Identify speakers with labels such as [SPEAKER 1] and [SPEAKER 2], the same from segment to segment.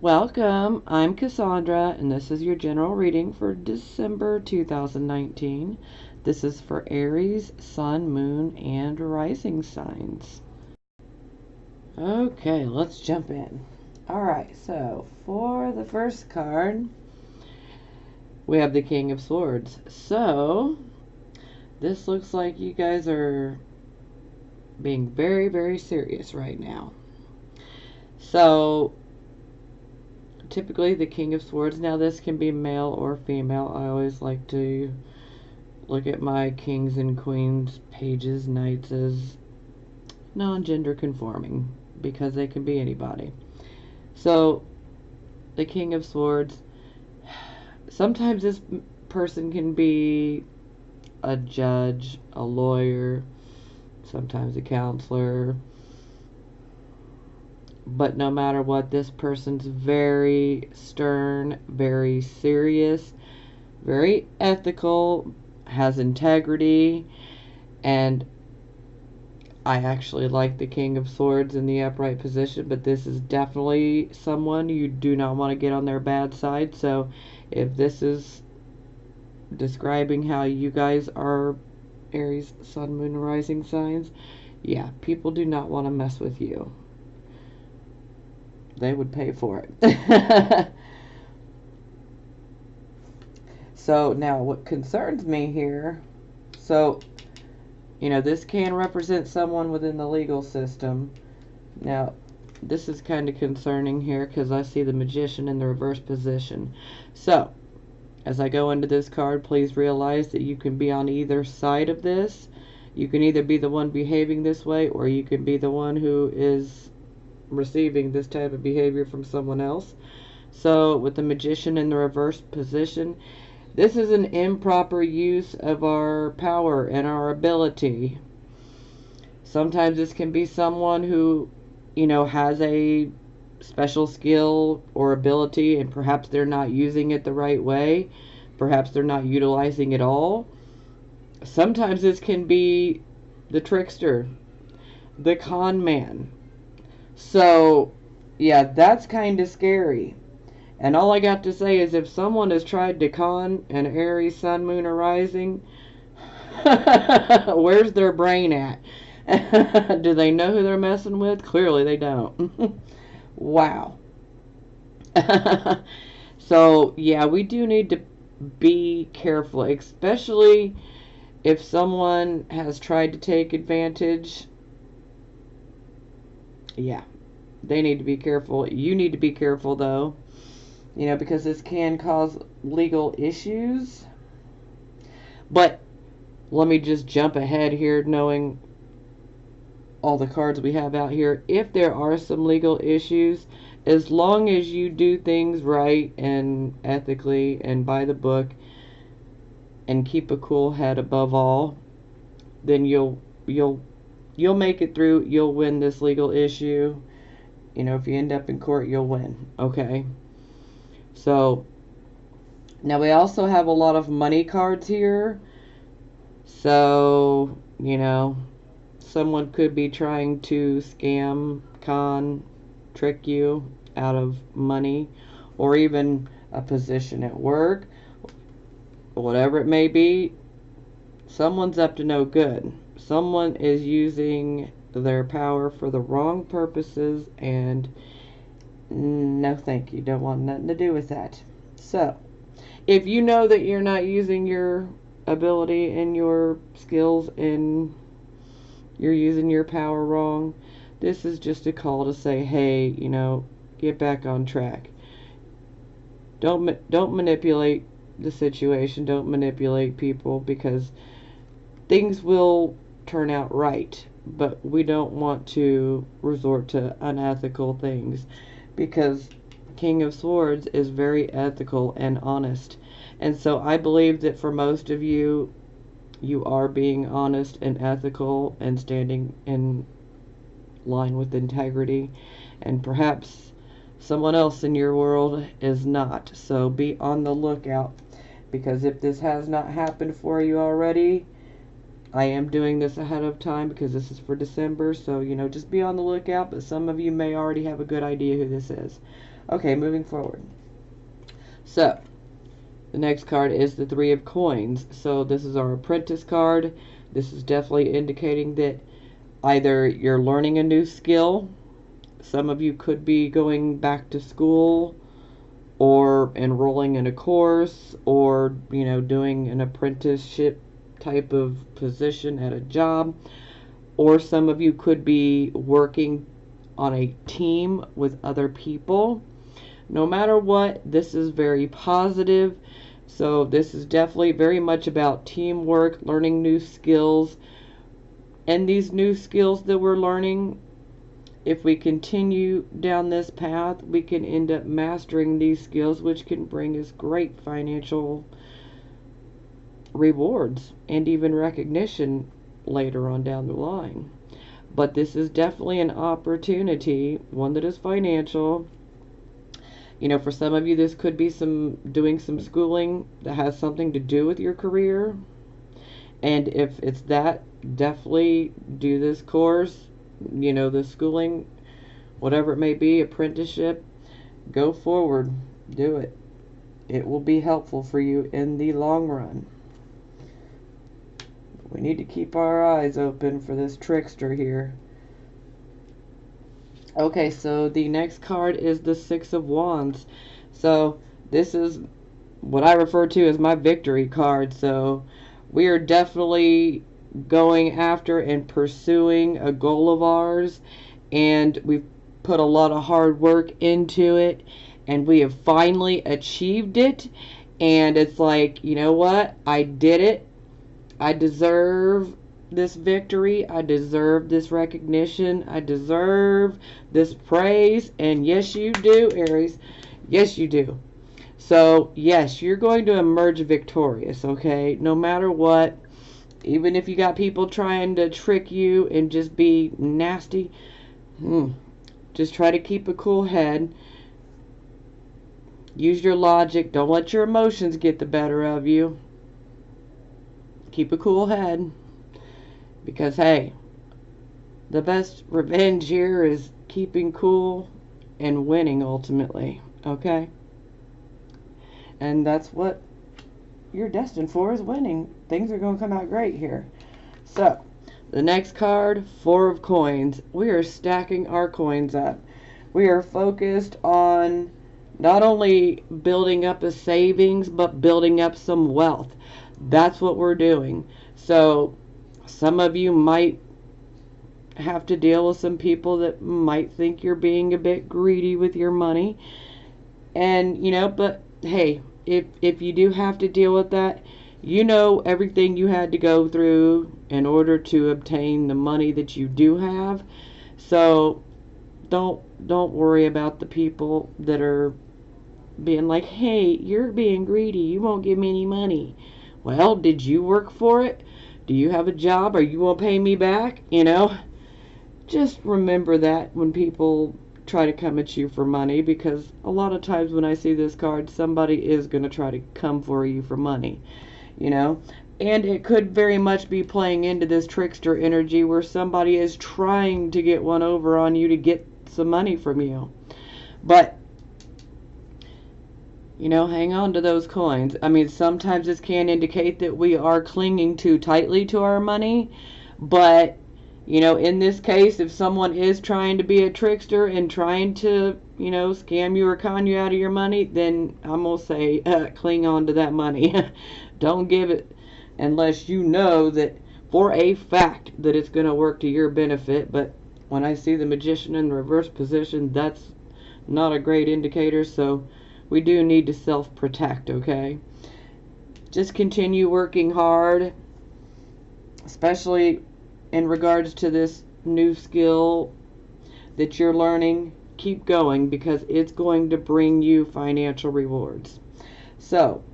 [SPEAKER 1] Welcome, I'm Cassandra, and this is your general reading for December 2019. This is for Aries, Sun, Moon, and Rising signs. Okay, let's jump in. Alright, so for the first card, we have the King of Swords. So, this looks like you guys are being very, very serious right now. So, typically the King of Swords, now this can be male or female. I always like to look at my kings and queens pages, knights as non-gender conforming because they can be anybody. So the King of Swords, sometimes this person can be a judge, a lawyer, sometimes a counselor, but no matter what, this person's very stern, very serious, very ethical, has integrity, and I actually like the King of Swords in the upright position, but this is definitely someone you do not want to get on their bad side. So if this is describing how you guys are Aries, Sun, Moon, and Rising signs, yeah, people do not want to mess with you. They would pay for it. So now what concerns me here, so this can represent someone within the legal system. Now, this is kind of concerning here because I see the Magician in the reverse position. So, as I go into this card, please realize that you can be on either side of this. You can either be the one behaving this way, or you can be the one who is receiving this type of behavior from someone else. So, with the Magician in the reverse position, this is an improper use of our power and our ability. Sometimes this can be someone who, has a special skill or ability and perhaps they're not using it the right way. Perhaps they're not utilizing it all. Sometimes this can be the trickster, the con man. So, yeah, that's kind of scary. And all I got to say is if someone has tried to con an Aries, Sun, Moon, or Rising, where's their brain at? Do they know who they're messing with? Clearly they don't. Wow. So, yeah, we do need to be careful, especially if someone has tried to take advantage. Yeah, they need to be careful. You need to be careful, though. Because this can cause legal issues. But let me just jump ahead here, knowing all the cards we have out here. If there are some legal issues, as long as you do things right and ethically and by the book and keep a cool head above all, then you'll make it through. You'll win this legal issue. If you end up in court, you'll win. Okay? So, now we also have a lot of money cards here. So, someone could be trying to scam, con, trick you out of money or even a position at work. Whatever it may be, someone's up to no good. Someone is using their power for the wrong purposes, and no thank you. Don't want nothing to do with that. So, if you know that you're not using your ability and your skills and you're using your power wrong, this is just a call to say, hey, get back on track. Don't manipulate the situation. Don't manipulate people, because things will turn out right. But we don't want to resort to unethical things, because King of Swords is very ethical and honest. And so I believe that for most of you, you are being honest and ethical and standing in line with integrity. And perhaps someone else in your world is not. So be on the lookout, because if this has not happened for you already, I am doing this ahead of time because this is for December, so, you know, just be on the lookout, but some of you may already have a good idea who this is. Okay, moving forward. So, the next card is the Three of Coins. So, this is our apprentice card. This is definitely indicating that either you're learning a new skill, some of you could be going back to school, or enrolling in a course, or, you know, doing an apprenticeship type of position at a job, or some of you could be working on a team with other people. No matter what, this is very positive. So this is definitely very much about teamwork, learning new skills, and these new skills that we're learning, if we continue down this path, we can end up mastering these skills, which can bring us great financial rewards and even recognition later on down the line. But this is definitely an opportunity, one that is financial. You know, for some of you, this could be doing some schooling that has something to do with your career. And if it's that, definitely do this course, you know, the schooling, whatever it may be, apprenticeship. Go forward, do it. It will be helpful for you in the long run. We need to keep our eyes open for this trickster here. Okay, so the next card is the Six of Wands. So this is what I refer to as my victory card. So we are definitely going after and pursuing a goal of ours, and we've put a lot of hard work into it, and we have finally achieved it. And it's like, you know what? I did it. I deserve this victory. I deserve this recognition. I deserve this praise. And yes, you do, Aries. Yes, you do. So, yes, you're going to emerge victorious, okay? No matter what. Even if you got people trying to trick you and just be nasty, just try to keep a cool head. Use your logic. Don't let your emotions get the better of you. Keep a cool head. Because, hey, the best revenge here is keeping cool and winning ultimately. Okay? And that's what you're destined for, is winning. Things are going to come out great here. So, the next card, Four of Coins. We are stacking our coins up. We are focused on not only building up a savings, but building up some wealth. That's what we're doing. So, some of you might have to deal with some people that might think you're being a bit greedy with your money. And, you know, but hey, if you do have to deal with that, you know everything you had to go through in order to obtain the money that you do have. So don't worry about the people that are being like, hey, you're being greedy, you won't give me any money. Well, did you work for it? Do you have a job? Are you going to pay me back? You know, just remember that when people try to come at you for money, because a lot of times when I see this card, somebody is going to try to come for you for money, you know. And it could very much be playing into this trickster energy where somebody is trying to get one over on you to get some money from you. But, you know, hang on to those coins. I mean, sometimes this can indicate that we are clinging too tightly to our money, but you know, in this case, if someone is trying to be a trickster and trying to, you know, scam you or con you out of your money, then I'm going to say cling on to that money. Don't give it unless you know that for a fact that it's going to work to your benefit. But when I see the Magician in the reverse position, that's not a great indicator. So we do need to self-protect, okay? Just continue working hard, especially in regards to this new skill that you're learning. Keep going, because it's going to bring you financial rewards. So,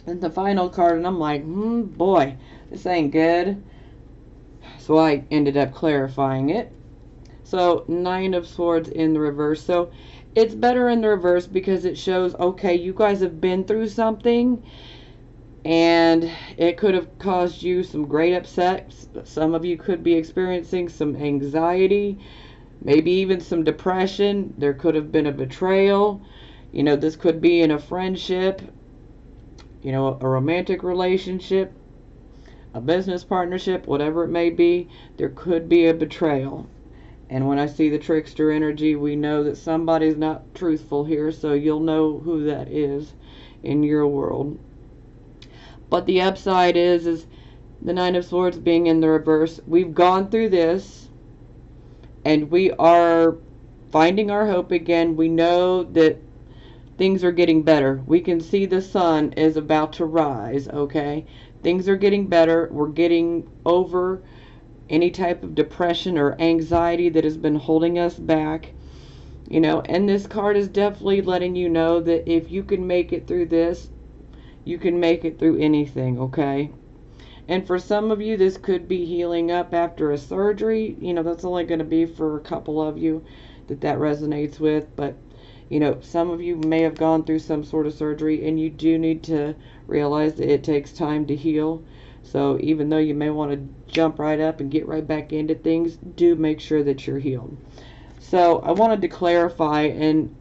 [SPEAKER 1] and the final card, and I'm like, boy, this ain't good. So I ended up clarifying it. So, Nine of Swords in the reverse. So, it's better in the reverse because it shows, okay, you guys have been through something, And it could have caused you some great upset. Some of you could be experiencing some anxiety, maybe even some depression. There could have been a betrayal. This could be in a friendship, a romantic relationship, a business partnership, whatever it may be. There could be a betrayal. And when I see the trickster energy, we know that somebody's not truthful here, so you'll know who that is in your world. But the upside is the Nine of Swords being in the reverse. We've gone through this, and we are finding our hope again. We know that things are getting better. We can see the sun is about to rise, okay? Things are getting better. We're getting over any type of depression or anxiety that has been holding us back. And this card is definitely letting you know that if you can make it through this, you can make it through anything, okay? And for some of you, this could be healing up after a surgery. That's only going to be for a couple of you that resonates with. But, some of you may have gone through some sort of surgery, and you do need to realize that it takes time to heal. So even though you may want to jump right up and get right back into things, do make sure that you're healed. So I wanted to clarify, and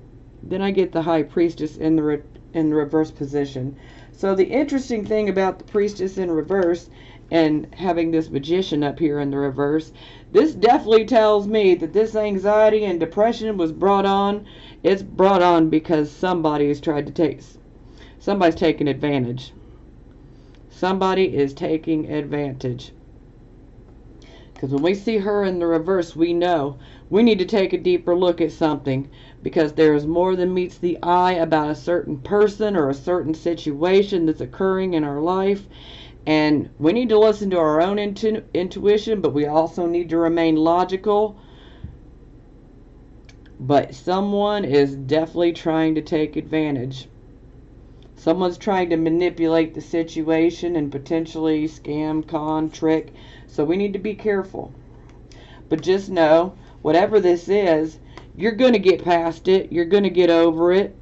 [SPEAKER 1] then I get the High Priestess in the reverse position. So the interesting thing about the Priestess in reverse and having this Magician up here in the reverse, this definitely tells me that this anxiety and depression was brought on. It's brought on because somebody's taking advantage. Somebody is taking advantage. Because when we see her in the reverse, we know we need to take a deeper look at something, because there is more than meets the eye about a certain person or a certain situation that's occurring in our life. And we need to listen to our own intuition, but we also need to remain logical. But someone is definitely trying to take advantage. Someone's trying to manipulate the situation and potentially scam, con, trick. So we need to be careful. But just know, whatever this is, you're going to get past it. You're going to get over it.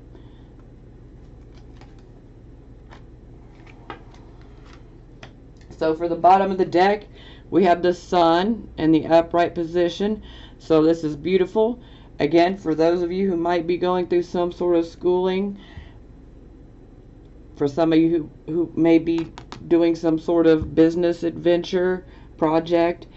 [SPEAKER 1] So for the bottom of the deck, we have the sun in the upright position. So this is beautiful. Again, for those of you who might be going through some sort of schooling, for some of you who may be doing some sort of business adventure project,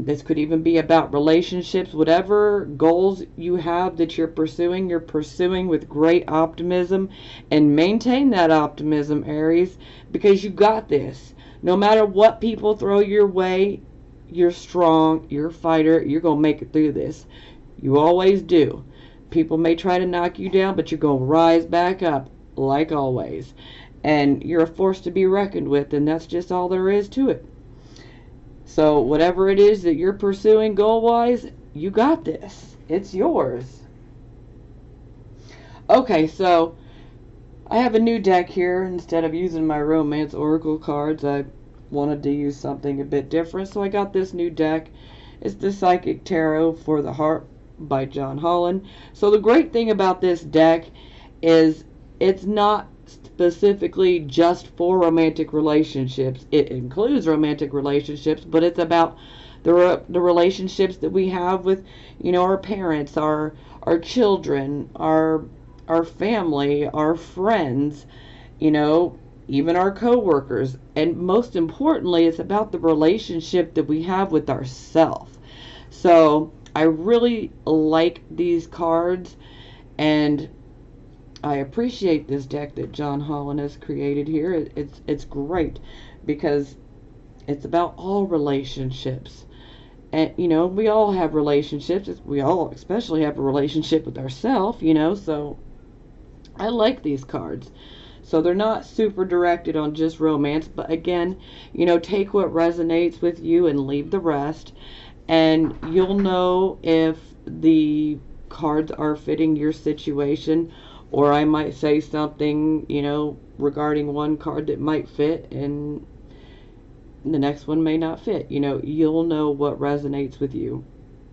[SPEAKER 1] this could even be about relationships. Whatever goals you have that you're pursuing with great optimism. And maintain that optimism, Aries, because you got this. No matter what people throw your way, you're strong, you're a fighter, you're going to make it through this. You always do. People may try to knock you down, but you're going to rise back up, like always. And you're a force to be reckoned with, and that's just all there is to it. So whatever it is that you're pursuing goal-wise, you got this. It's yours. Okay, so I have a new deck here. Instead of using my Romance Oracle cards, I wanted to use something a bit different. So I got this new deck. It's the Psychic Tarot for the Heart by John Holland. So the great thing about this deck is it's not specifically just for romantic relationships. It includes romantic relationships, but it's about the relationships that we have with, our parents, our children, our family, our friends, even our co-workers. And most importantly, it's about the relationship that we have with ourselves. So I really like these cards, and I appreciate this deck that John Holland has created here. It's great because it's about all relationships. And, we all have relationships. We all especially have a relationship with ourselves, so I like these cards. So they're not super directed on just romance, but again, take what resonates with you and leave the rest. And you'll know if the cards are fitting your situation. Or I might say something, regarding one card that might fit, and the next one may not fit. You'll know what resonates with you.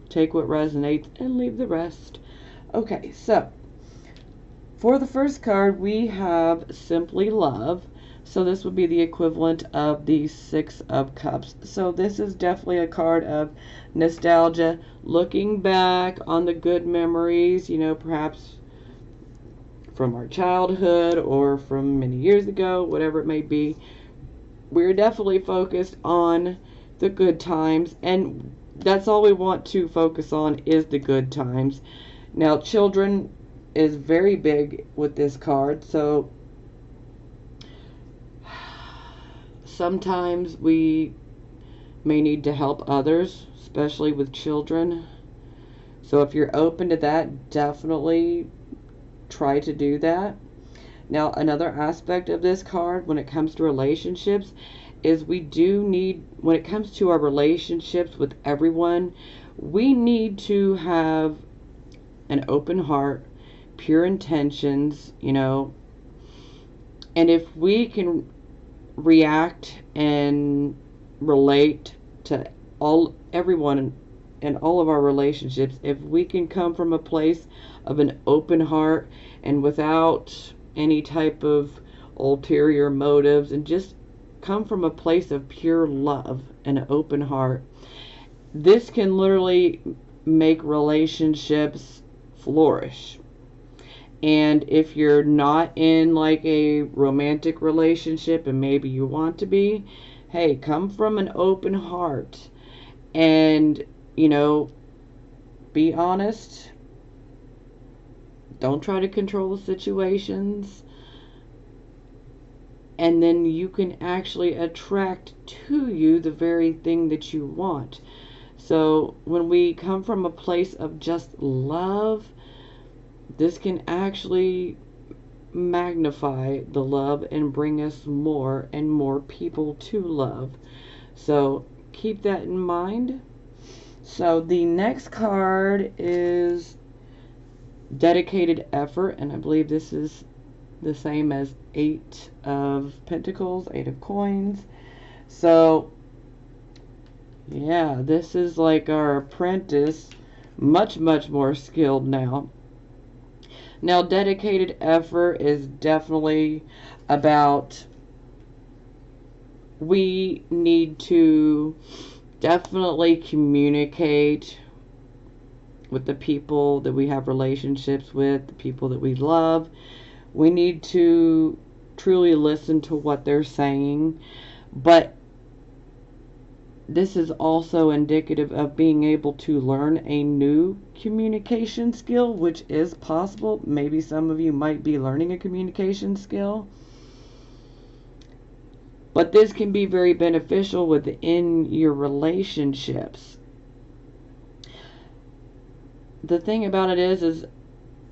[SPEAKER 1] Take what resonates and leave the rest. Okay, so for the first card, we have Simply Love So this would be the equivalent of the Six of Cups. So this is definitely a card of nostalgia, looking back on the good memories, you know, perhaps from our childhood or from many years ago, whatever it may be. We're definitely focused on the good times, and that's all we want to focus on is the good times. Now, children is very big with this card, so sometimes we may need to help others, especially with children. So if you're open to that, definitely try to do that. Now, another aspect of this card when it comes to relationships is we do need, when it comes to our relationships with everyone, we need to have an open heart, pure intentions, you know, and if we can react and relate to everyone in all of our relationships, if we can come from a place of an open heart and without any type of ulterior motives, and just come from a place of pure love and an open heart, this can literally make relationships flourish. And if you're not in like a romantic relationship and maybe you want to be, hey, come from an open heart and, you know, be honest. Don't try to control the situations. And then you can actually attract to you the very thing that you want. So when we come from a place of just love, this can actually magnify the love and bring us more and more people to love. So keep that in mind. So the next card is dedicated effort, and I believe this is the same as Eight of Pentacles, Eight of Coins. So yeah, this is like our apprentice, much more skilled now. Now, dedicated effort is definitely about, we need to definitely communicate with the people that we have relationships with, the people that we love. We need to truly listen to what they're saying, but this is also indicative of being able to learn a new communication skill, which is possible. Maybe some of you might be learning a communication skill. But this can be very beneficial within your relationships. The thing about it is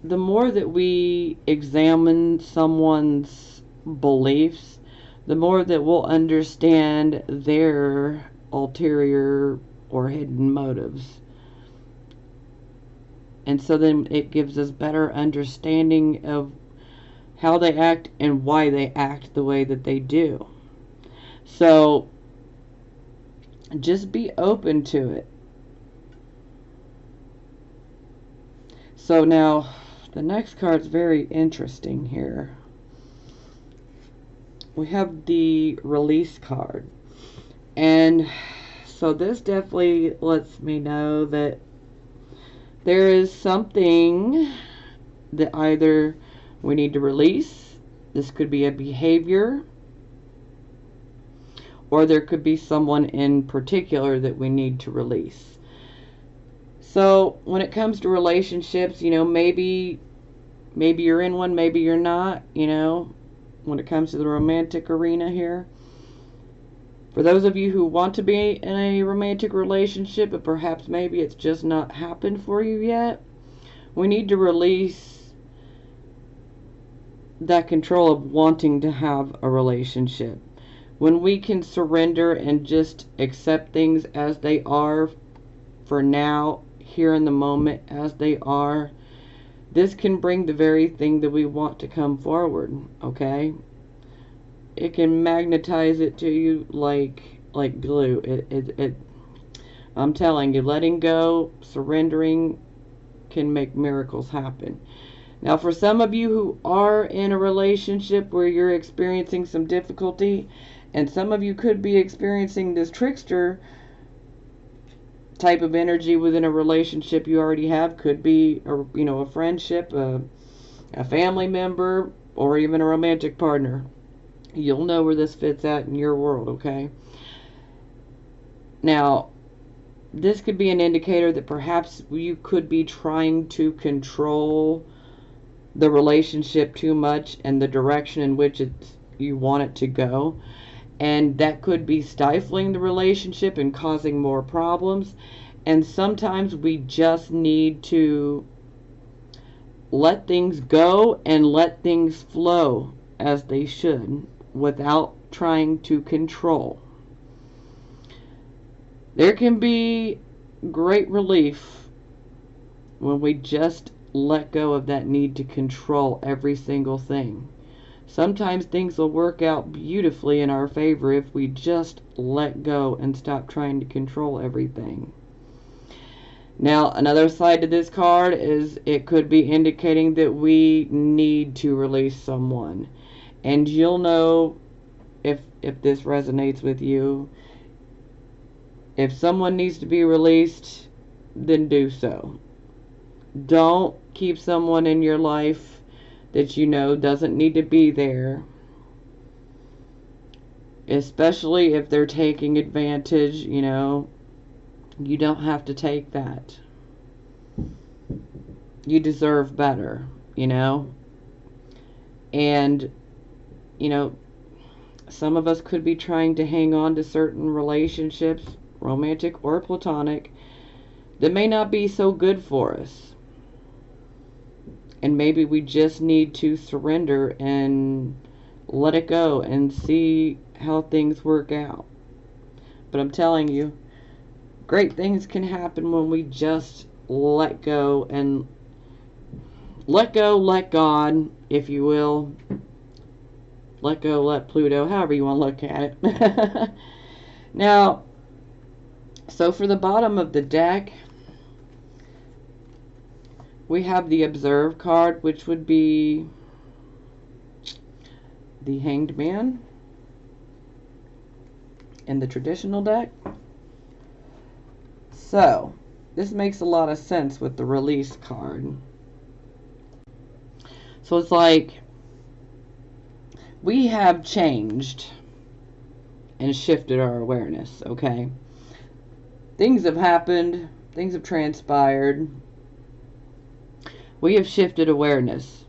[SPEAKER 1] the more that we examine someone's beliefs, the more that we'll understand their ulterior or hidden motives. And so then it gives us better understanding of how they act and why they act the way that they do. So just be open to it. So now the next card's very interesting here. We have the release card. And so this definitely lets me know that there is something that either we need to release. This could be a behavior, or there could be someone in particular that we need to release. So when it comes to relationships, you know, maybe you're in one, maybe you're not, you know, when it comes to the romantic arena here. For those of you who want to be in a romantic relationship, but perhaps maybe it's just not happened for you yet, we need to release that control of wanting to have a relationship. When we can surrender and just accept things as they are for now, here in the moment as they are, this can bring the very thing that we want to come forward, okay? It can magnetize it to you like glue. I'm telling you, letting go, surrendering can make miracles happen. Now, for some of you who are in a relationship where you're experiencing some difficulty, and some of you could be experiencing this trickster type of energy within a relationship you already have, could be a friendship, a family member, or even a romantic partner. You'll know where this fits at in your world, okay? Now, this could be an indicator that perhaps you could be trying to control the relationship too much and the direction in which you want it to go. And that could be stifling the relationship and causing more problems. And sometimes we just need to let things go and let things flow as they should without trying to control. There can be great relief when we just let go of that need to control every single thing. Sometimes things will work out beautifully in our favor if we just let go and stop trying to control everything. Now, another side to this card is it could be indicating that we need to release someone. And you'll know if this resonates with you. If someone needs to be released, then do so. Don't keep someone in your life that you know doesn't need to be there. Especially if they're taking advantage, you don't have to take that. You deserve better, And, some of us could be trying to hang on to certain relationships, romantic or platonic, that may not be so good for us. And maybe we just need to surrender and let it go and see how things work out. But I'm telling you, great things can happen when we just let go and let God, if you will. Let go, let Pluto, however you want to look at it. Now, so for the bottom of the deck, we have the Observe card, which would be the Hanged Man in the traditional deck. So, this makes a lot of sense with the Release card. So it's like we have changed and shifted our awareness, okay? Things have happened, things have transpired. We have shifted awareness.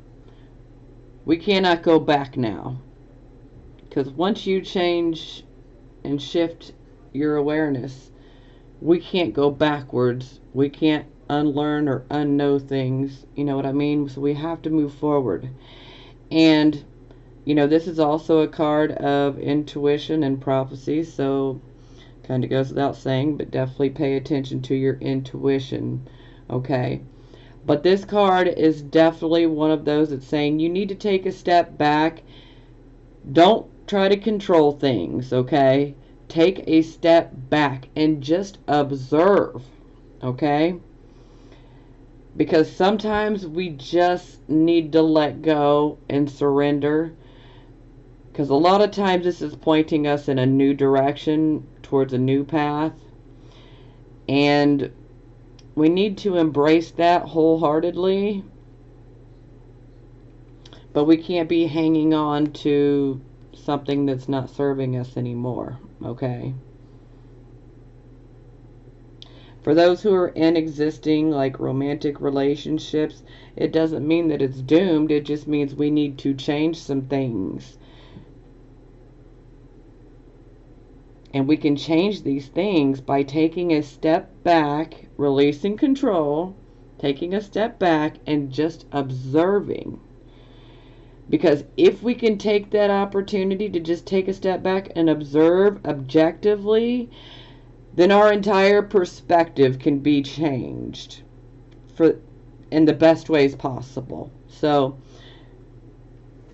[SPEAKER 1] We cannot go back now. Because once you change and shift your awareness, we can't go backwards. We can't unlearn or unknow things. You know what I mean? So we have to move forward. And, this is also a card of intuition and prophecy. So, kind of goes without saying, but definitely pay attention to your intuition. Okay? But this card is definitely one of those that's saying you need to take a step back. Don't try to control things, okay? Take a step back and just observe, okay? Because sometimes we just need to let go and surrender. Because a lot of times this is pointing us in a new direction, towards a new path. And we need to embrace that wholeheartedly. But we can't be hanging on to something that's not serving us anymore, okay? For those who are in existing, like, romantic relationships, it doesn't mean that it's doomed. It just means we need to change some things. And we can change these things by taking a step back, releasing control, taking a step back, and just observing. Because if we can take that opportunity to just take a step back and observe objectively, then our entire perspective can be changed in the best ways possible. So,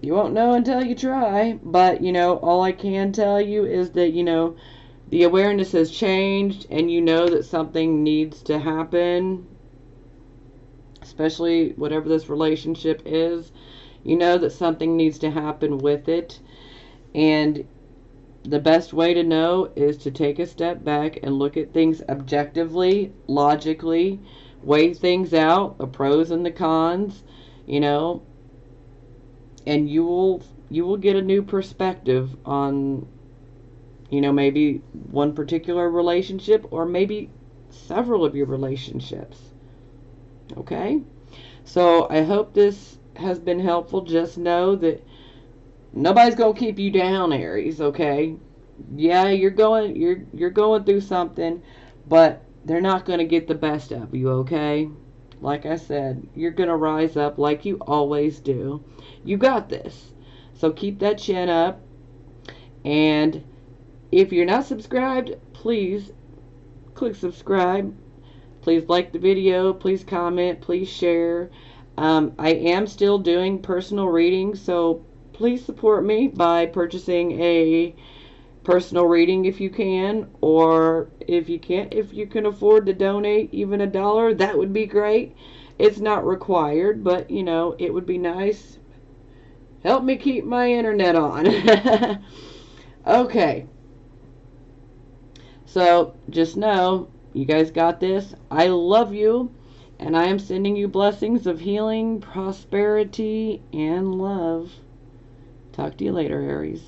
[SPEAKER 1] you won't know until you try, but, all I can tell you is that, the awareness has changed and you know that something needs to happen. especially whatever this relationship is. You know that something needs to happen with it. And the best way to know is to take a step back and look at things objectively, logically, weigh things out, the pros and the cons, you know, and you will get a new perspective on, you know, maybe one particular relationship or maybe several of your relationships. Okay? So I hope this has been helpful. Just know that nobody's gonna keep you down, Aries, okay? Yeah, you're going through something, but they're not gonna get the best of you, okay? Like I said, you're gonna rise up like you always do. You got this. So keep that chin up. And if you're not subscribed, please click subscribe. Please like the video. Please comment. Please share. I am still doing personal readings, so please support me by purchasing a personal reading if you can, or if you can't, if you can afford to donate even $1, that would be great. It's not required, but you know, it would be nice. Help me keep my internet on. Okay, so just know you guys got this. I love you, and I am sending you blessings of healing, prosperity, and love. Talk to you later, Aries.